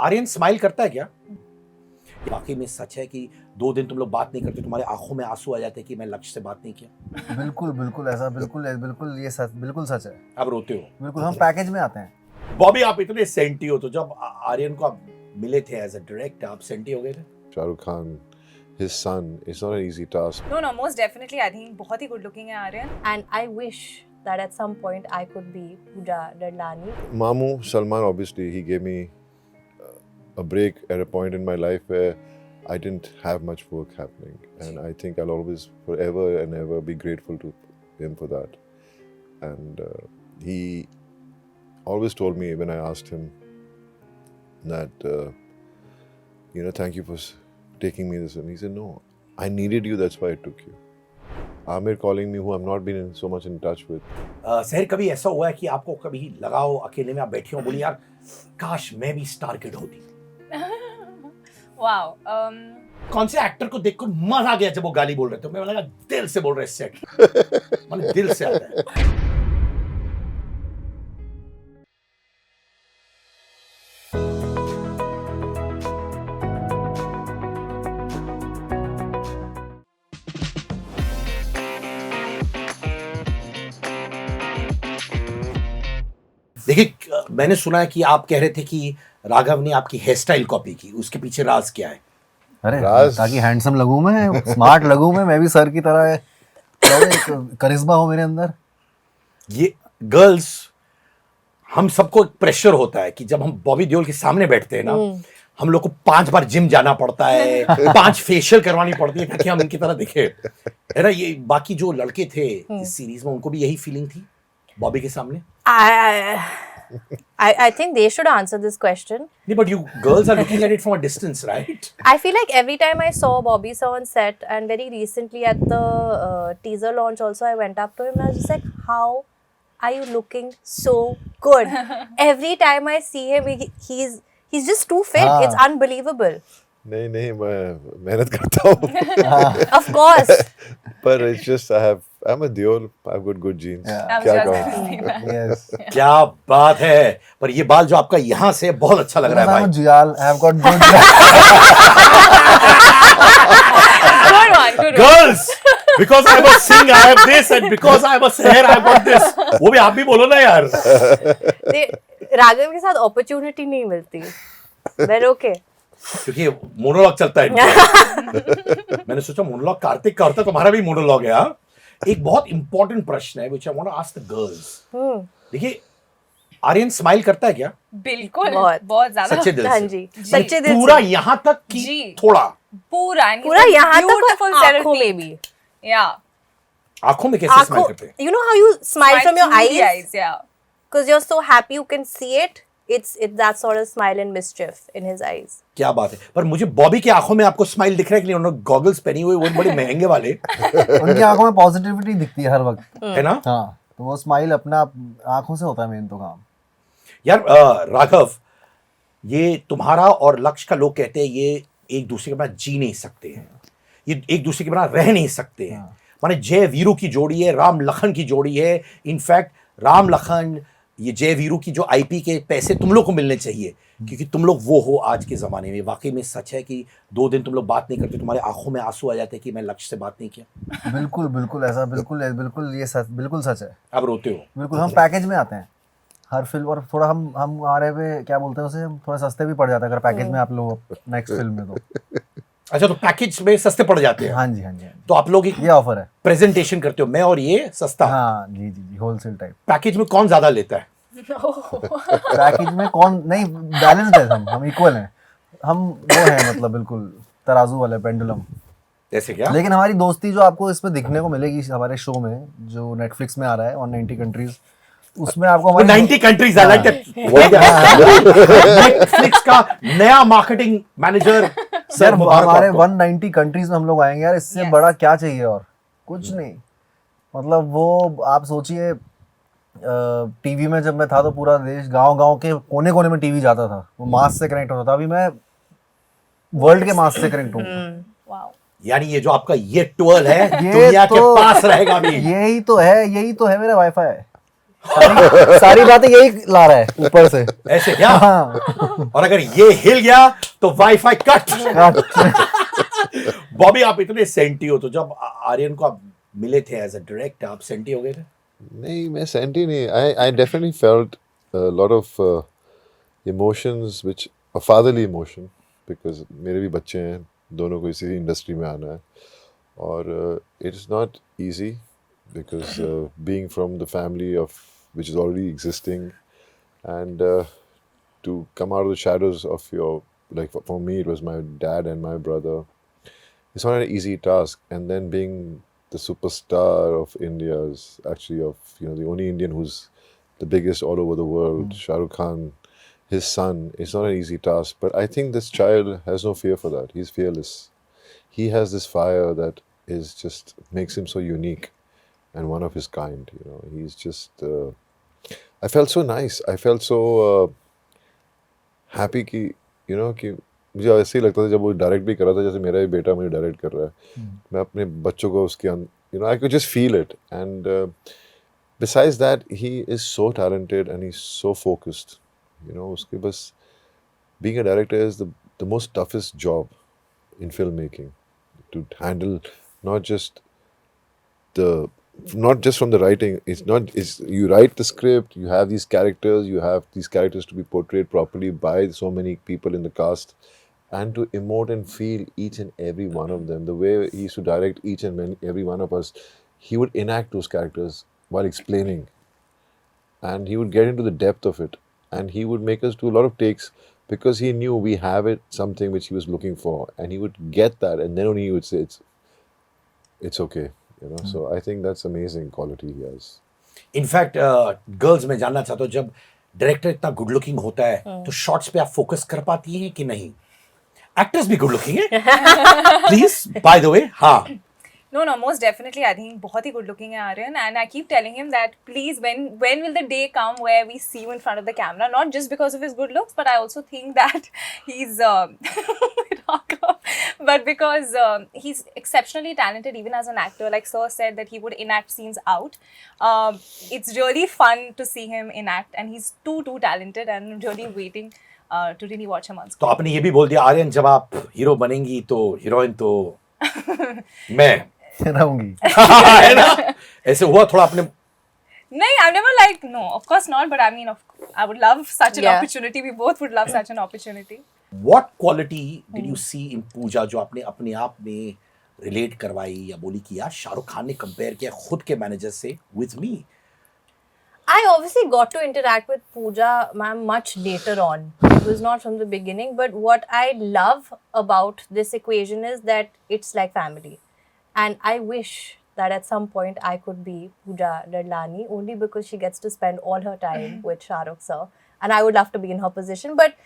Aryan smile करता है क्या? वाकई में सच है कि 2 दिन तुम लोग बात नहीं करते, तुम्हारे आंखों में आंसू आ जाते कि मैं लक्ष्य से बात नहीं किया? बिल्कुल बिल्कुल ऐसा बिल्कुल ये सच बिल्कुल सच है। अब रोते हो? बिल्कुल हम पैकेज में आते हैं। बॉबी आप इतने सेंटी हो, तो जब आर्यन को आप मिले थे एज अ डायरेक्टर, आप सेंटी हो गए थे? Shahrukh Khan, his son, it's not an easy task. No, most definitely. I think बहुत ही good looking है Aryan. And I wish that at some point I could be Pooja Dadlani. Mamu Salman, obviously, he gave me a break at a point in my life where I didn't have much work happening, and I think I'll always, forever and ever, be grateful to him for that. And he always told me when I asked him that, thank you for taking me this, and he said, no, I needed you, that's why I took you. Amir calling me, who I'm not been so much in touch with. सहर, कभी ऐसा हुआ है कि आपको कभी लगा हो अकेले में आप बैठे हो, बोली यार काश मैं भी स्टार किड होती? Wow. कौन से एक्टर को देखकर मजा आ गया जब वो गाली बोल रहे थे? मैं लगा दिल से बोल रहे सेट, मतलब दिल से आता है। देखिए, मैंने सुना है कि आप कह रहे थे कि राघव ने आपकी हेयर स्टाइल कॉपी की, उसके पीछे राज क्या है? अरे राज- ताकि हैंडसम लगूं मैं, स्मार्ट लगूं मैं भी सर की तरह, करिश्मा हो मेरे अंदर। ये गर्ल्स, हम सबको एक प्रेशर होता है कि जब हम बॉबी देओल के सामने बैठते हैं ना, हम लोग को 5 बार जिम जाना पड़ता है, 5 फेशियल करवानी पड़ती है ताकि हम इनकी तरह दिखे, है ना? ये बाकी जो लड़के थे इस सीरीज में, उनको भी यही फीलिंग थी बॉबी के सामने? I think they should answer this question. नहीं, but you girls are looking at it from a distance, right? I feel like every time I saw Bobby Sir on set, and very recently at the teaser launch also, I went up to him and I was just like, how are you looking so good? Every time I see him, he's just too fit. हाँ. It's unbelievable. नहीं मैं मेहनत करता हूँ, Of course. but it's just I'm a Deol, I've got good genes. Yeah. क्या I was कहूँ? just gonna say that. Yes. क्या बात है! पर ये बाल जो आपका यहाँ से बहुत अच्छा लग रहा है I'm a भाई। Jiyal, I've got good. Good one. Girls, because I'm a singer, I have this, and because I'm a singer, I've got this. वो भी आप भी बोलो ना यार। राघव के साथ opportunity नहीं मिलती। But okay. क्योंकि मोनोलॉग चलता है इनका। मैंने सोचा मोनोलॉग कार्तिक का होता, तुम्हारा भी मोनोलॉग है। हाँ? एक बहुत इंपॉर्टेंट प्रश्न है which I want to ask the girls. देखिए, आर्यन स्माइल करता है क्या? बिल्कुल. बहुत. बहुत ज़्यादा. सच्चे दिल हाँ से? जी, सच्चे दिल पूरा से। यहाँ तक कि जी। थोड़ा? पूरा. and पूरा he's a यहाँ तक beautiful और आँखों self-made. में भी। Yeah. आंखों में कैसे स्माइल आँखों, करते हैं? you know how you smile from your through the eyes? Yeah. Because you're so happy you can see it. It's that sort of smile and mischief in his eyes. क्या बात है! पर मुझे बॉबी की आंखों में आपको स्माइल दिख रहा है कि नहीं? उन्होंने गॉगल्स पहनी हुई, वो बड़े महंगे वाले, उनकी आंखों में पॉजिटिविटी दिखती है हर वक्त, है ना? हाँ, तो वो स्माइल अपना आंखों से होता है मेन तो काम। यार राघव, ये तुम्हारा और लक्ष्य का लोग कहते हैं ये एक दूसरे के बिना जी नहीं सकते हैं, ये एक दूसरे के बिना रह नहीं सकते हैं। माने जय वीरू की जोड़ी है, राम लखन की जोड़ी है। इनफैक्ट राम लखन, ये जय वीरू की जो आईपी के पैसे तुम लोग को मिलने चाहिए, क्योंकि तुम लोग वो हो आज के ज़माने में। वाकई में सच है कि 2 दिन तुम लोग बात नहीं करते, तुम्हारे आंखों में आंसू आ जाते कि मैं लक्ष्य से बात नहीं किया? बिल्कुल ऐसा बिल्कुल ये सच बिल्कुल सच है। अब रोते हो? बिल्कुल हम पैकेज में आते हैं हर फिल्म, और थोड़ा हम आ रहे पे क्या बोलते हैं उसे, हम थोड़ा सस्ते भी पड़ जाते हैं अगर पैकेज में आप लोग नेक्स्ट फिल्म में तो। अच्छा, तो पैकेज में सस्ते पड़ जाते हैं? हाँ जी। तो आप लोग एक ये ऑफर है। प्रेजेंटेशन करते हो, मैं और ये सस्ता। हाँ जी, होलसेल टाइप। पैकेज में कौन ज्यादा लेता है? पैकेज में कौन नहीं, बैलेंस्ड है, हम इक्वल हैं, हम वो हैं, मतलब बिल्कुल तराजू वाले, पेंडुलम। जैसे क्या? लेकिन हमारी दोस्ती जो आपको इसमें दिखने को मिलेगी हमारे शो में, जो नेटफ्लिक्स में आ रहा है ऑन 90 कंट्रीज, उसमें आपको हमारी 90 countries, I like that. Netflix का नया मार्केटिंग मैनेजर सर मुबारक हमारे आपको। 190 कंट्रीज में हम लोग आएंगे यार, इससे Yes. बड़ा क्या चाहिए और कुछ नहीं। मतलब वो आप सोचिए, टीवी में जब मैं था तो पूरा देश, गांव के कोने कोने में टीवी जाता था, वो मास से कनेक्ट होता था। अभी मैं वर्ल्ड के मास से कनेक्ट हूँ। Wow. यानी ये जो आपका ये टूल है ये दुनिया के तो- पास रहेगा भी। यही तो है मेरा वाईफाई। सारी बातें यही ला रहा है ऊपर से। ऐसे क्या? हाँ। और अगर ये हिल गया तो वाईफाई कट। बॉबी, आप इतने सेंटी हो, तो जब आर्यन को आप मिले थे एज अ डायरेक्टर, आप सेंटी हो गए थे? नहीं, मैं सेंटी नहीं। I definitely felt a lot of emotions, which a fatherly emotion, because मेरे भी बच्चे हैं, दोनों को इसी इंडस्ट्री में आना है, और it's not easy because being from the family of which is already existing, and to come out of the shadows of your, like for me it was my dad and my brother. It's not an easy task, and then being the superstar of India's, actually of, you know, the only Indian who's the biggest all over the world, Shah Rukh Khan, his son, it's not an easy task. But I think this child has no fear for that. He's fearless. He has this fire that is just makes him so unique and one of his kind. You know, he's just. I felt so nice. I felt so happy कि you know कि मुझे ऐसे ही लगता था जब वो direct भी कर रहा था, जैसे मेरा ही बेटा मुझे डायरेक्ट कर रहा है। मैं अपने बच्चों को उसके you know, I could just feel it. And besides that, he is so talented and he's so focused. You know, उसके बस being a director is the most toughest job in filmmaking, to handle not just from the writing. It's you write the script, you have these characters, you have these characters to be portrayed properly by so many people in the cast, and to emote and feel each and every one of them. The way he used to direct each and every one of us, he would enact those characters while explaining, and he would get into the depth of it, and he would make us do a lot of takes because he knew we have something which he was looking for, and he would get that, and then only he would say it's okay. You know, so I think that's amazing quality he has. In fact girls मैं जानना चाहता हूँ, जब director इतना good looking होता है तो shots पे आप फोकस कर पाती हैं कि नहीं? एक्टर्स भी गुड लुकिंग है प्लीज, बाय द वे। हाँ, No, no, most definitely. I think बहुत ही good looking है Aryan, and I keep telling him that please, when will the day come where we see you in front of the camera? Not just because of his good looks, but I also think that he's but because he's exceptionally talented even as an actor. Like Sir said that he would enact scenes out. It's really fun to see him enact, and he's too talented, and I'm really waiting to really watch him on तो screen. आपने ये भी बोल दिया आर्यन, जब आप hero बनेंगी तो हीरोइन तो मैं रहूंगी। है ना? ऐसे हुआ थोड़ा आपने? No, I've never liked, no, of course not, but I mean, I would love such an Yeah. opportunity. We both would love such an opportunity. What quality did you see in पूजा जो आपने अपने आप में relate करवाई या बोली कि यार शाहरुख खान ने कंपेयर किया खुद के मैनेजर से with me? I obviously got to interact with Pooja ma'am much later on. It was not from the beginning, but what I love about this equation is that it's like family. And I wish that at some point I could be Pooja Dadlani, only because she gets to spend all her time with Shah Rukh sir. And I would love to be in her position. But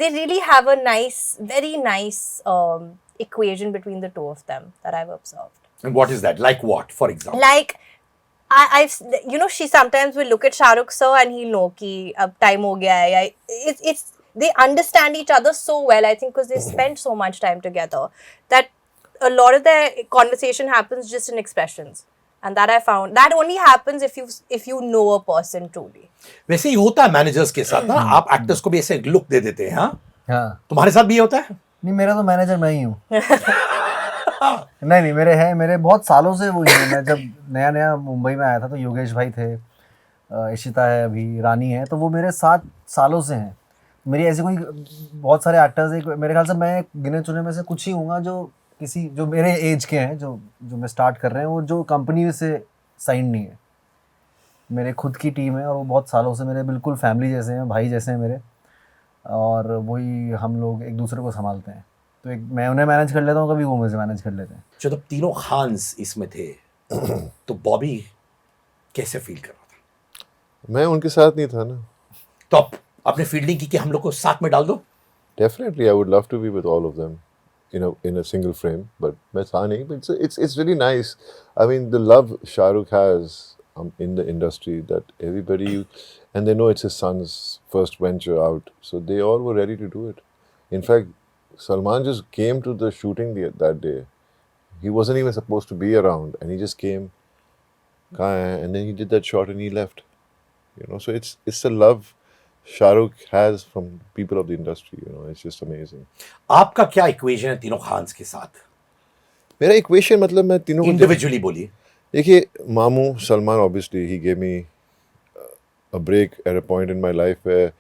they really have a nice, very nice equation between the two of them that I've observed. And what is that? Like what, for example? Like, I've, you know, she sometimes will look at Shah Rukh sir and he'll know ki ab time ho gaya hai. It's they understand each other so well, I think, because they spend so much time together that a lot of their conversation happens just in expressions, and that I found that only happens if you know a person truly. वैसे ही होता है managers के साथ ना, आप actors को भी ऐसे लुक दे देते हैं। हाँ, हाँ, तुम्हारे साथ भी ये होता है? नहीं, मेरा तो मैनेजर मैं ही हूँ। नहीं, मेरे बहुत सालों से वो ही है। मैं जब नया मुंबई में आया था तो योगेश भाई थे, इशिता है, अभी रानी है, तो वो मेरे 7 सालों से हैं। मेरी ऐसे कोई बहुत सारे एक्टर्स हैं, मेरे ख्याल से मैं गिने चुने में से कुछ ही हूँगा जो मेरे एज के हैं, जो मैं स्टार्ट कर रहे हैं, वो जो कंपनी से साइन नहीं है। मेरे खुद की टीम है और वो बहुत सालों से मेरे बिल्कुल फैमिली जैसे हैं, भाई जैसे हैं मेरे, और वही हम लोग एक दूसरे को संभालते हैं। तो एक मैं उन्हें मैनेज कर लेता हूँ, कभी वो मुझे मैनेज कर लेते हैं। जब तीनों खान्स इसमें थे तो बॉबी कैसे फील कर रहा था? मैं उनके साथ नहीं था ना। तो आपने फील्डिंग की कि हम लोग को साथ में डाल दो? Definitely, I would love to be with all of them in a single frame, but मैं था नहीं. But it's really nice. I mean, the love Shah Rukh has in the industry, that everybody, and they know it's his son's first venture out, so they all were ready to do it. In fact, Salman just came to the shooting that day. He wasn't even supposed to be around, and he just came कहाँ है? And then he did that shot and he left. You know, so it's the love Shah Rukh has from people of the industry. You know, it's just amazing. आपका क्या equation है तीनों खान्स के साथ? मेरा equation मतलब मैं तीनों को इंडिविजुअली बोलिए. देखिए, मामू Salman, obviously he gave me a break at a point in my life where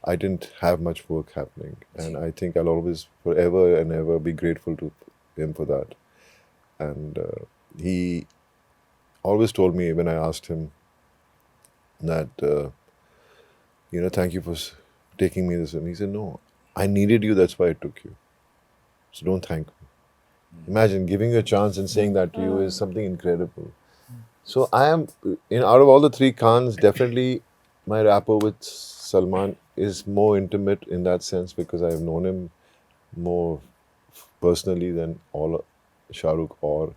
I didn't have much work happening, and I think I'll always forever and ever be grateful to him for that. And he always told me when I asked him that thank you for taking me this, and he said, no, I needed you, that's why I took you, so don't thank me. Imagine giving you a chance and saying that to you is something incredible. So I am, out of all the three Khans, definitely my rapport with Salman is more intimate in that sense because I have known him more personally than all Shah Rukh or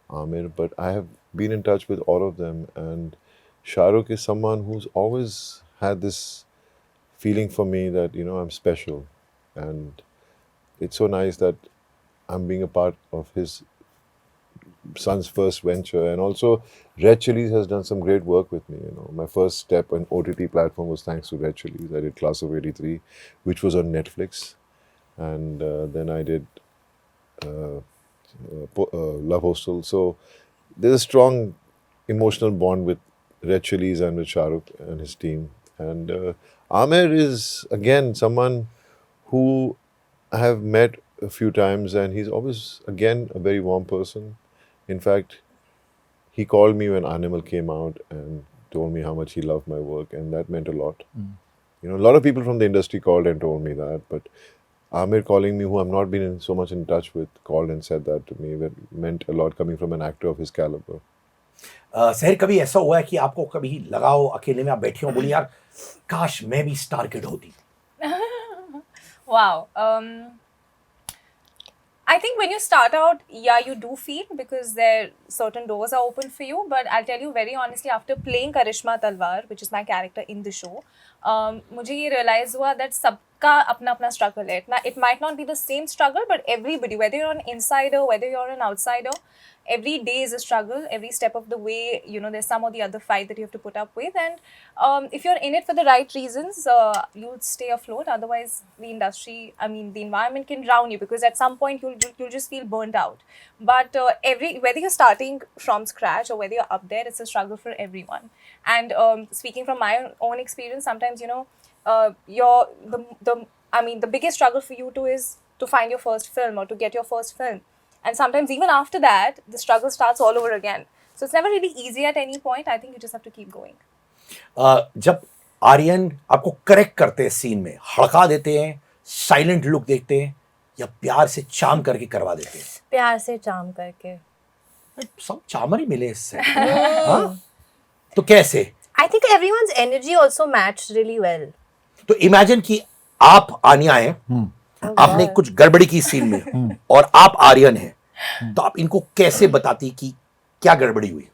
Amir. But I have been in touch with all of them, and Shah Rukh is someone who's always had this feeling for me that I'm special, and it's so nice that I'm being a part of his son's first venture. And also Red Chillies has done some great work with me. My first step on OTT platform was thanks to Red Chillies. I did Class of '83, which was on Netflix, and then I did Love Hostel. So there's a strong emotional bond with Red Chillies and with Shah Rukh and his team. And Amir is again someone who I have met a few times, and he's always again a very warm person. In fact, he called me when Animal came out and told me how much he loved my work, and that meant a lot. A lot of people from the industry called and told me that, but Amir calling me, who I've not been so much in touch with, called and said that to me. That meant a lot coming from an actor of his caliber. सहर, कभी ऐसा हुआ है कि आपको कभी लगा हो अकेले में आप बैठे हो, बोली यार काश मैं भी स्टार किड होती? Wow. I think when you start out, yeah, you do feel because there certain doors are open for you. But I'll tell you very honestly, after playing Karishma Talwar, which is my character in the show, मुझे ये realize हुआ that सबका अपना अपना struggle है. It might not be the same struggle, but everybody, whether you're an insider, whether you're an outsider, every day is a struggle. Every step of the way, there's some or the other fight that you have to put up with. And if you're in it for the right reasons, you'll stay afloat. Otherwise, the industry, the environment can drown you because at some point you'll just feel burnt out. But whether you're starting from scratch or whether you're up there, it's a struggle for everyone. And speaking from my own experience, sometimes the biggest struggle for you too is to find your first film or to get your first film. And sometimes even after that, the struggle starts all over again. So it's never really easy at any point. I think you just have to keep going. जब आर्यन आपको correct करते हैं scene में, हड़का देते हैं, silent look देखते हैं, या प्यार से चाम करके करवा देते हैं? प्यार से चाम करके. सब चामर ही मिले इससे. हाँ? तो कैसे? I think everyone's energy also matched really well. तो इमेजिन कि आप आनिया हैं, आपने कुछ गड़बड़ी की सीन में, और आप आर्यन हैं, तो आप इनको कैसे बताती कि क्या गड़बड़ी हुई?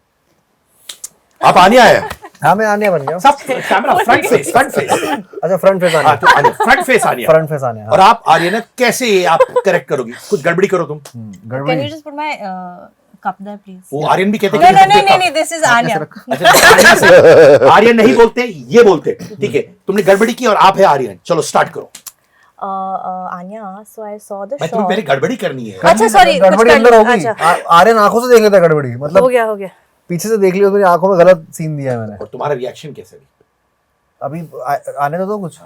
आप आनिया है? हाँ, मैं आनिया बन गया. सब कैमरा फ्रंट फेस. अच्छा, फ्रंट फेस आनिया. फ्रंट फेस आनिया. फ्रंट फेस आनिया. और आप आर्यन है, कैसे आप करेक्ट करोगी? कुछ गड़बड़ी करो तुम. गड़बड़ी. Can you just put my cup there, please? वो आर्यन भी कहते हैं No, this is Anya. Aryan नहीं बोलते, ये बोलते. ठीक है, तुमने गड़बड़ी की और आप है आर्यन. चलो स्टार्ट करो. Anya, so I saw the मैं shot. तुम्हें पहले गड़बड़ी करनी है. अच्छा, sorry, कुछ गड़बड़ी कर अंदर लिया. होगी. अच्छा. आर्यन आंखों से देख लेता है गड़बड़ी. मतलब हो गया. पीछे से देख लिया तो मेरी आंखों में गलत सीन दिया है मैंने. और तुम्हारा रिएक्शन कैसे भी? अभी आने तो दो कुछ.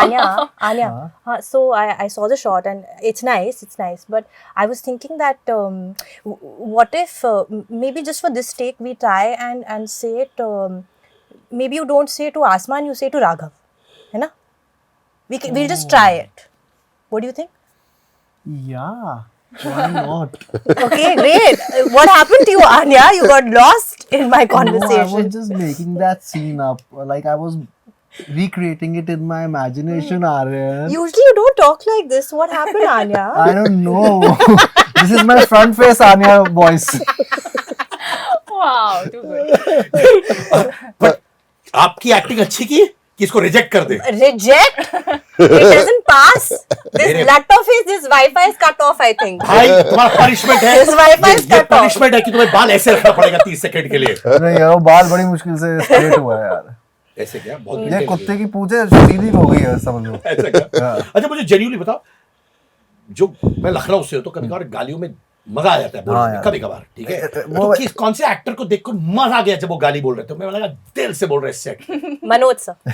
Anya. So I saw the shot and it's nice. But I was thinking that what if maybe just for this take we try and say it. Maybe you don't say to Asman, you say to Raghav, है ना? We'll just try it. What do you think? Yeah. Why not? Okay, great. What happened to you, Anya? You got lost in my conversation. No, I was just making that scene up. Like I was recreating it in my imagination, Aryan. Usually you don't talk like this. What happened, Anya? I don't know. This is my front face Anya voice. Wow, too good. But आपकी acting अच्छी की कि इसको reject कर दे? Reject? It doesn't pass. This मेरे- lut of his, this Wi-Fi is cut off, I think. भाई तुम्हारा punishment है, This Wi-Fi is cut off. Punishment है कि तुम्हें बाल ऐसे रखना पड़ेगा 30 सेकंड के लिए। नहीं यार, वो बाल बड़ी मुश्किल से स्ट्रेट हुआ है यार। ऐसे क्या बहुत ये maintain कुत्ते किया। की पूंछे सीधी हो गई है, समझ लो। ऐसा क्या? अच्छा मुझे जेन्युइनली बताओ, जो मैं लखनऊ से हूँ तो कभी कभार गालियों में मजा आ जाता है बोलने हाँ में, यार। कभी कभार, ठीक है? वो- तो किस कौन से एक्टर को देखकर मजा आ गया जब वो गाली बोल रहे थे? मैं लगा दिल से बोल रहे सेट, Manoj sir.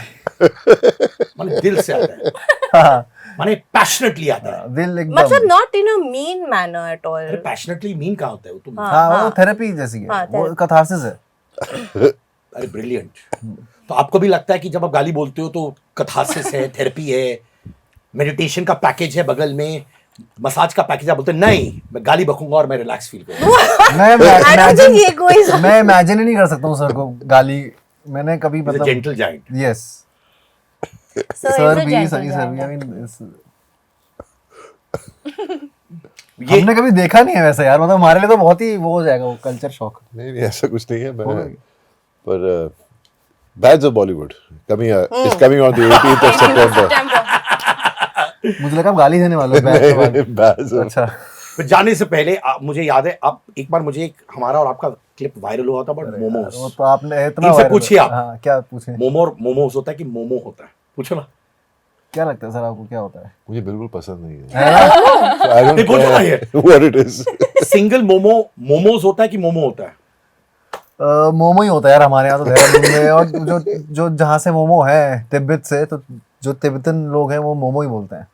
माने दिल से आता है, हाँ, माने पैशनेटली आता है। दिल मतलब एकदम। not in a mean manner at all. अरे पैशनेटली मीन कहाँ होता है वो तुम? हाँ, वो थेरेपी जैसी है, हाँ, वो therapy. कैथारसिस है। अरे ब्रिलियंट। तो आपको भी लगता है कि जब आप गाली बोलते हो तो कैथारसिस है, थेरेपी है, मेडिटेशन का पैकेज है बगल में, मसाज का पैकेज? आप बोलते हैं नहीं, मैं गाली बकूंगा और मैं रिलैक्स फील करूंगा। मैं I don't think ये कोई मैं इमेजिन ही नहीं कर सकता हूँ सर को गाली, मैंने कभी मतलब gentle giant. Yes sir is sir a भी gentle सर giant. भी, आई मीन ये हमने कभी देखा नहीं है वैसे यार, मतलब हमारे लिए तो बहुत ही वो हो जाएगा, वो कल्चर शॉक। नहीं ऐसा कुछ नहीं है, मैं होगा। पर Bads of Bollywood is coming on the 18th of September. मुझे लगा आप गाली देने वाले हो बैक के बाद। Bads of अच्छा, फिर जाने से पहले मुझे याद है, आप एक बार मुझे एक हमारा और आपका क्लिप वायरल हुआ था बट वो मोमोज। तो आपने इतना इनसे viral- पूछिए आप। हाँ, क्या पूछे? मोमो और मोमोज होता है कि मोमो होता है? पूछो ना। क्या लगता है सर आपको, क्या होता है? मुझे बिल्कुल पसंद नहीं है। है ना? So I don't नहीं, बोलो ना ये। care what it is. Single momo momos होता है कि मोमो होता है? मोमो ही होता है यार हमारे यहाँ तो देहरादून में, और जो जो जहाँ से मोमो है तिब्बत से, तो जो तिब्बतन लोग हैं वो मोमो ही बोलते हैं।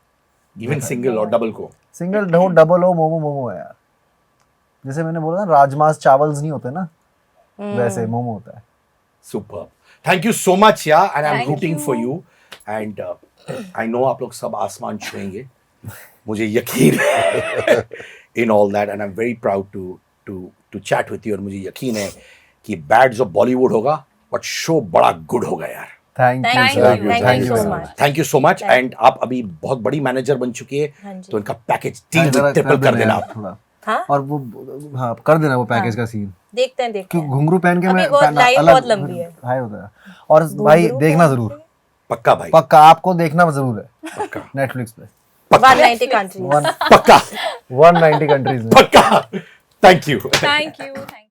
इवन सिंगल और डबल को? सिंगल हो डबल हो, मोमो मोमो है यार। जैसे मैंने बोला ना, राजमास चावल्स नहीं होते ना, वैसे मोमो होता है। Super, thank you so much या, and I am Thank rooting you. For you, and I know आप लोग सब आसमान छुएंगे, मुझे यकीन है in all that, and I am very proud to chat with you, और मुझे यकीन है कि बैड्स ऑफ बॉलीवुड होगा बट शो बड़ा गुड होगा यार। Thank Thank you you, sir, thank you so much. Thank you so much, and आप अभी बहुत बड़ी मैनेजर बन चुकी है, हाँ जी। तो इनका पैकेज ट्रिपल कर देना आप। थोड़ा, हाँ? और वो हाँ कर देना वो पैकेज का सीन, देखते हैं क्यों घुंघरू पहन के अभी मैं बहुत पहना- लाइन अलग बहुत लंबी है। हाई होता है। और भाई देखना जरूर, पक्का भाई, पक्का आपको देखना जरूर है, पक्का नेटफ्लिक्स पे 190 countries. पक्का 190 कंट्रीज में। पक्का। Thank you. Thank you.